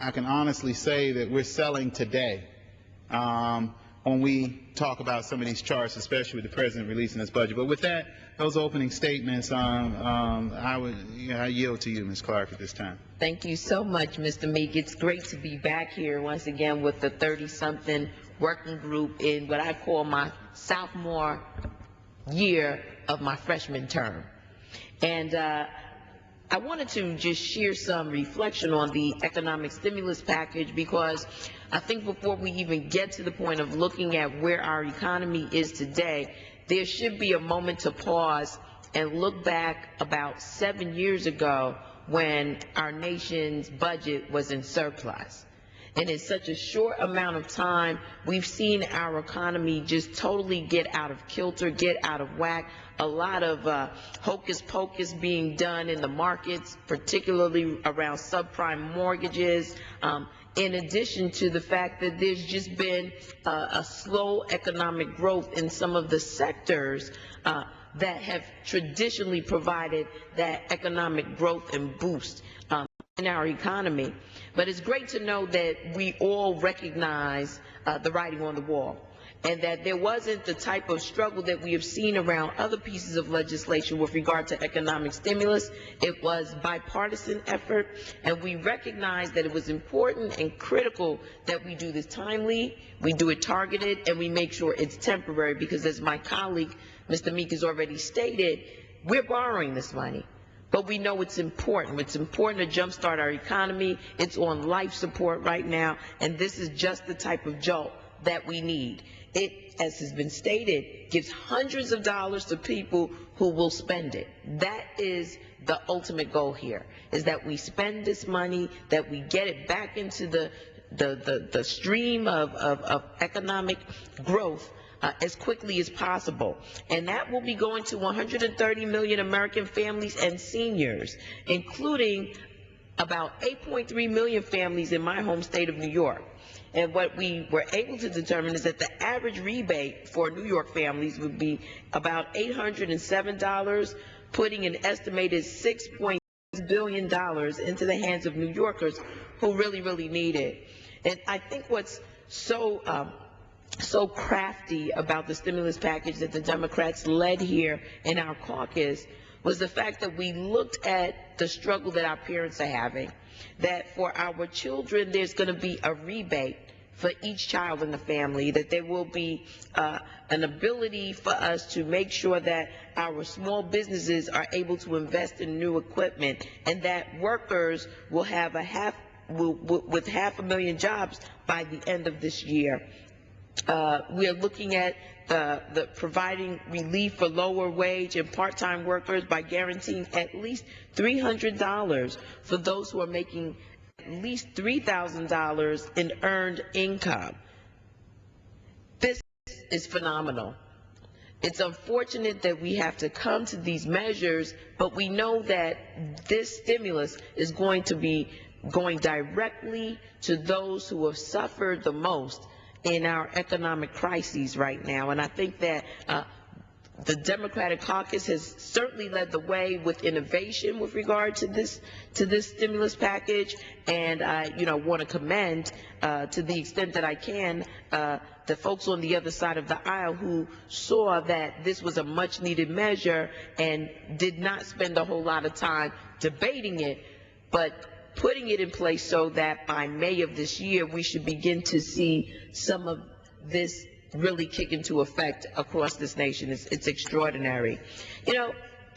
I can honestly say that we're selling today. When we talk about some of these charts, especially with the president releasing his budget. But with that, those opening statements, I yield to you, Ms. Clarke, at this time. Thank you so much, Mr. Meek. It's great to be back here once again with the 30-something working group in what I call my sophomore year of my freshman term. And I wanted to just share some reflection on the economic stimulus package, because I think before we even get to the point of looking at where our economy is today, there should be a moment to pause and look back about 7 years ago when our nation's budget was in surplus. And in such a short amount of time, we've seen our economy just totally get out of kilter, get out of whack. A lot of hocus pocus being done in the markets, particularly around subprime mortgages, in addition to the fact that there's just been a slow economic growth in some of the sectors that have traditionally provided that economic growth and boost in our economy. But it's great to know that we all recognize the writing on the wall, and that there wasn't the type of struggle that we have seen around other pieces of legislation with regard to economic stimulus. It was bipartisan effort, and we recognized that it was important and critical that we do this timely, we do it targeted, and we make sure it's temporary, because as my colleague, Mr. Meek, has already stated, we're borrowing this money. But we know it's important. It's important to jumpstart our economy. It's on life support right now, and this is just the type of jolt that we need. It, as has been stated, gives hundreds of dollars to people who will spend it. That is the ultimate goal here, is that we spend this money, that we get it back into the stream of economic growth as quickly as possible. And that will be going to 130 million American families and seniors, including about 8.3 million families in my home state of New York. And what we were able to determine is that the average rebate for New York families would be about $807, putting an estimated $6.6 billion into the hands of New Yorkers who really need it. And I think what's so crafty about the stimulus package that the Democrats led here in our caucus was the fact that we looked at the struggle that our parents are having, that for our children there's going to be a rebate for each child in the family, that there will be an ability for us to make sure that our small businesses are able to invest in new equipment, and that workers will have with 500,000 jobs by the end of this year. We are looking at the providing relief for lower wage and part-time workers by guaranteeing at least $300 for those who are making at least $3,000 in earned income. This is phenomenal. It's unfortunate that we have to come to these measures, but we know that this stimulus is going to be going directly to those who have suffered the most in our economic crises right now. And I think that the Democratic caucus has certainly led the way with innovation with regard to this stimulus package, and I want to commend to the extent that I can the folks on the other side of the aisle who saw that this was a much needed measure and did not spend a whole lot of time debating it, but putting it in place so that by May of this year we should begin to see some of this really kick into effect across this nation. It's extraordinary.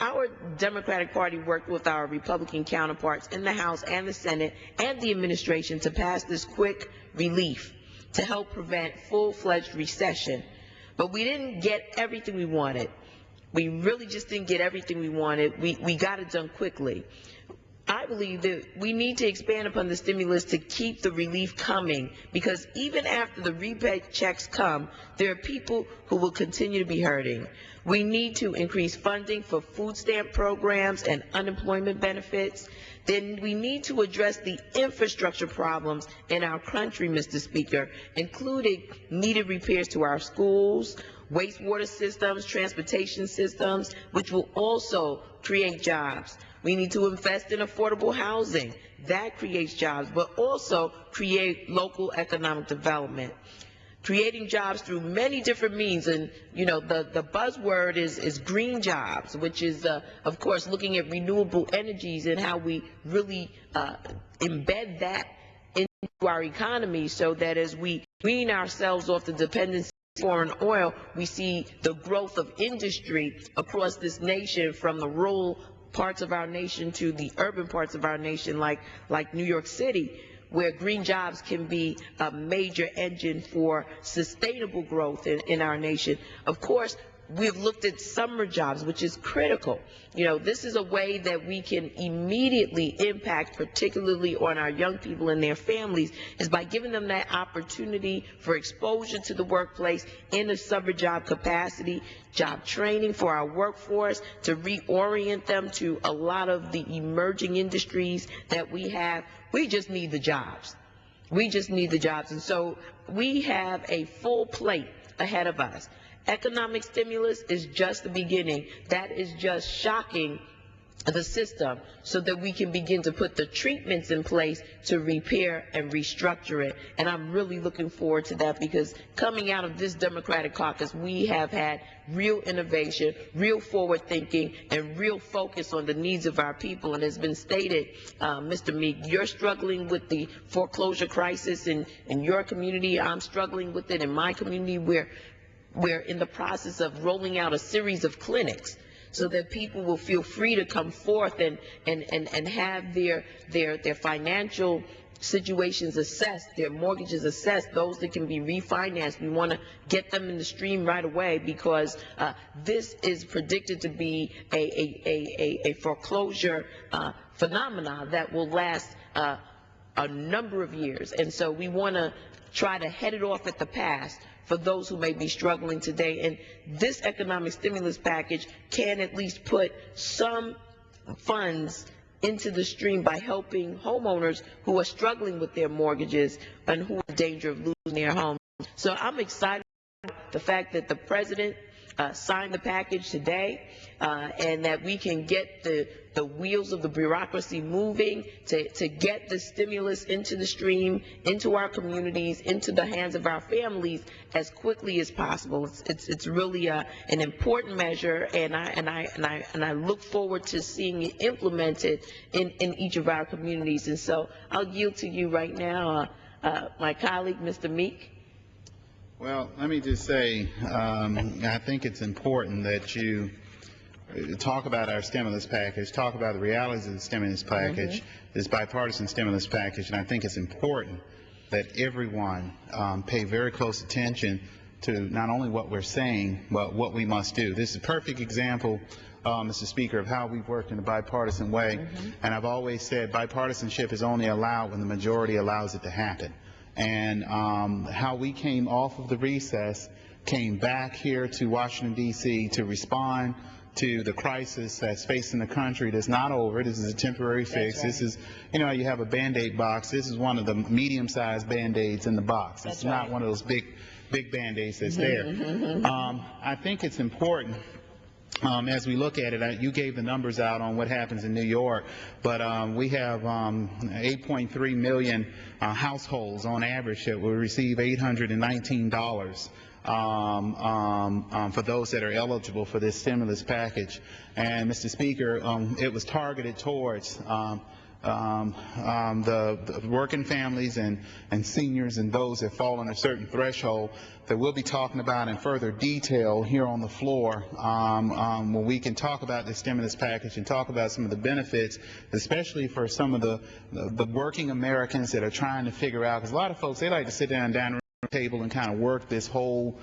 Our Democratic Party worked with our Republican counterparts in the House and the Senate and the administration to pass this quick relief to help prevent full-fledged recession. But we didn't get everything we wanted. We really just didn't get everything we wanted. We got it done quickly. I believe that we need to expand upon the stimulus to keep the relief coming, because even after the rebate checks come, there are people who will continue to be hurting. We need to increase funding for food stamp programs and unemployment benefits. Then we need to address the infrastructure problems in our country, Mr. Speaker, including needed repairs to our schools, wastewater systems, transportation systems, which will also create jobs. We need to invest in affordable housing. That creates jobs, but also create local economic development. Creating jobs through many different means, and the buzzword is green jobs, which is of course looking at renewable energies and how we really embed that into our economy, so that as we wean ourselves off the dependency of foreign oil, we see the growth of industry across this nation, from the rural parts of our nation to the urban parts of our nation, like New York City, where green jobs can be a major engine for sustainable growth in our nation. Of course, we've looked at summer jobs, which is critical. This is a way that we can immediately impact, particularly on our young people and their families, is by giving them that opportunity for exposure to the workplace in a summer job capacity, job training for our workforce, to reorient them to a lot of the emerging industries that we have. We just need the jobs. We just need the jobs. And so we have a full plate ahead of us. Economic stimulus is just the beginning. That is just shocking the system, so that we can begin to put the treatments in place to repair and restructure it. And I'm really looking forward to that, because coming out of this Democratic caucus, we have had real innovation, real forward thinking, and real focus on the needs of our people. And as been stated, Mr. Meek, you're struggling with the foreclosure crisis in your community. I'm struggling with it in my community. We're in the process of rolling out a series of clinics, so that people will feel free to come forth and have their financial situations assessed, their mortgages assessed, those that can be refinanced. We want to get them in the stream right away, because this is predicted to be a foreclosure phenomena that will last a number of years. And so we want to try to head it off at the pass for those who may be struggling today. And this economic stimulus package can at least put some funds into the stream by helping homeowners who are struggling with their mortgages and who are in danger of losing their homes. So I'm excited about the fact that the president signed the package today, and that we can get the wheels of the bureaucracy moving to get the stimulus into the stream, into our communities, into the hands of our families as quickly as possible. It's really an important measure, and I look forward to seeing it implemented in each of our communities. And so I'll yield to you right now, my colleague, Mr. Meek. Well, let me just say, I think it's important that you talk about our stimulus package, talk about the realities of the stimulus package, this bipartisan stimulus package, and I think it's important that everyone pay very close attention to not only what we're saying, but what we must do. This is a perfect example, Mr. Speaker, of how we've worked in a bipartisan way, and I've always said bipartisanship is only allowed when the majority allows it to happen. And how we came off of the recess, came back here to Washington, D.C. to respond to the crisis that's facing the country. That's not over. This is a temporary fix. This is, you have a Band-Aid box. This is one of the medium-sized Band-Aids in the box. It's not one of those big Band-Aids that's there. I think it's important. As we look at it, you gave the numbers out on what happens in New York, but we have 8.3 million households on average that will receive $819 for those that are eligible for this stimulus package. And, Mr. Speaker, it was targeted towards the working families and seniors and those that fall on a certain threshold that we'll be talking about in further detail here on the floor when we can talk about the stimulus package and talk about some of the benefits, especially for some of the working Americans that are trying to figure out, because a lot of folks, they like to sit down the table and kind of work this whole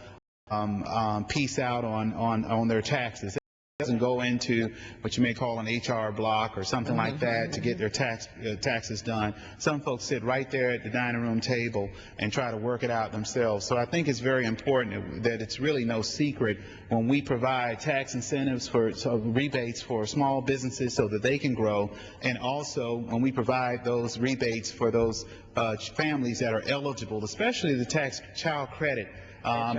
piece out on their taxes. Doesn't go into what you may call an HR block or something like that to get their taxes done. Some folks sit right there at the dining room table and try to work it out themselves. So I think it's very important that it's really no secret when we provide tax incentives for rebates for small businesses so that they can grow, and also when we provide those rebates for those families that are eligible, especially the tax child credit,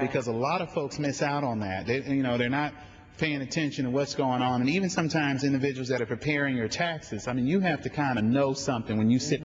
because a lot of folks miss out on that. They're not paying attention to what's going on, and even sometimes individuals that are preparing your taxes. I mean, you have to kind of know something when you sit